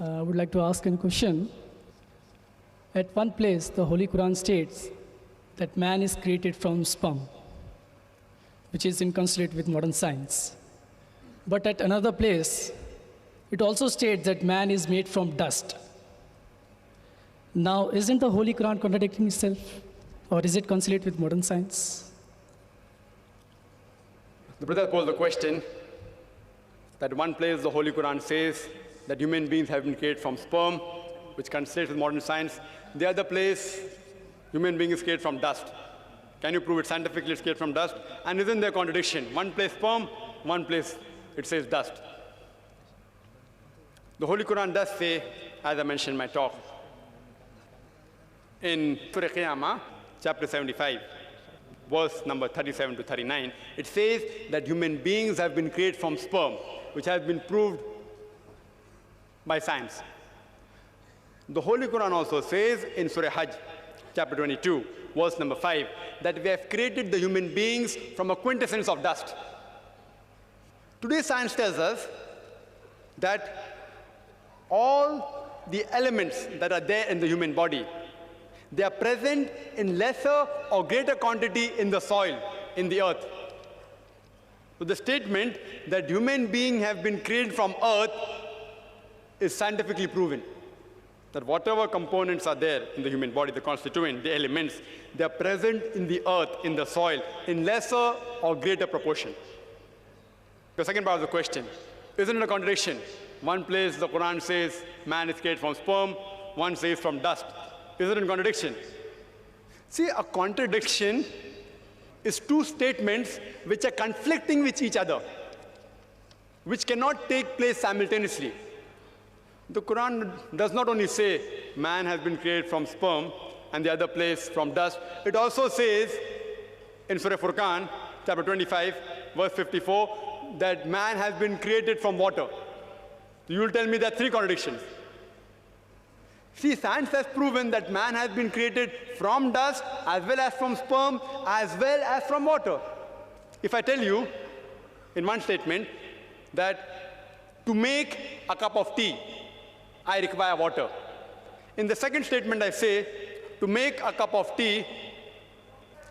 I would like to ask a question. At one place, the Holy Quran states that man is created from sperm, which is inconsistent with modern science. But at another place, it also states that man is made from dust. Now, isn't the Holy Quran contradicting itself? Or is it consistent with modern science? The brother posed the question that one place the Holy Quran says that human beings have been created from sperm, which consists with modern science. The other place, human being is created from dust. Can you prove it scientifically it's created from dust? And isn't there a contradiction? One place sperm, one place it says dust. The Holy Quran does say, as I mentioned in my talk, in Surah Qiyamah, chapter 75, verse number 37 to 39, it says that human beings have been created from sperm, which has been proved by science. The Holy Quran also says in Surah Hajj, chapter 22, verse number 5, that we have created the human beings from a quintessence of dust. Today science tells us that all the elements that are there in the human body, they are present in lesser or greater quantity in the soil, in the earth. So the statement that human beings have been created from earth is scientifically proven. That whatever components are there in the human body, the constituent, the elements, they are present in the earth, in the soil, in lesser or greater proportion. The second part of the question, isn't it a contradiction? One place the Quran says man is created from sperm, one says from dust. Is it a contradiction? See, a contradiction is two statements which are conflicting with each other, which cannot take place simultaneously. The Quran does not only say man has been created from sperm and the other place from dust. It also says in Surah Furqan, chapter 25, verse 54, that man has been created from water. You will tell me there are three contradictions. See, science has proven that man has been created from dust, as well as from sperm, as well as from water. If I tell you in one statement that to make a cup of tea, I require water. In the second statement, I say, to make a cup of tea,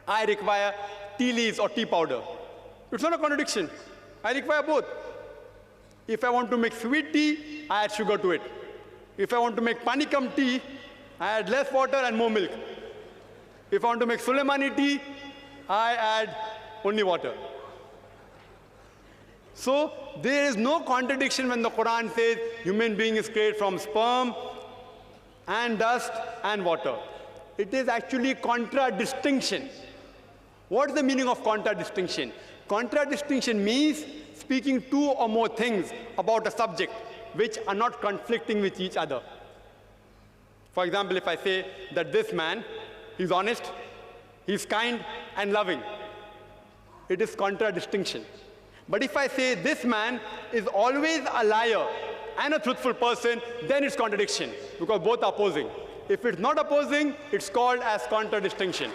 I require tea leaves or tea powder. It's not a contradiction. I require both. If I want to make sweet tea, I add sugar to it. If I want to make panikam tea, I add less water and more milk. If I want to make Sulaimani tea, I add only water. So there is no contradiction when the Quran says human being is created from sperm and dust and water. It is actually contradistinction. What is the meaning of contradistinction? Contradistinction means speaking two or more things about a subject which are not conflicting with each other. For example, if I say that this man, he's honest, he's kind and loving, it is contradistinction. But if I say this man is always a liar and a truthful person, then it's contradiction, because both are opposing. If it's not opposing, it's called as contradistinction.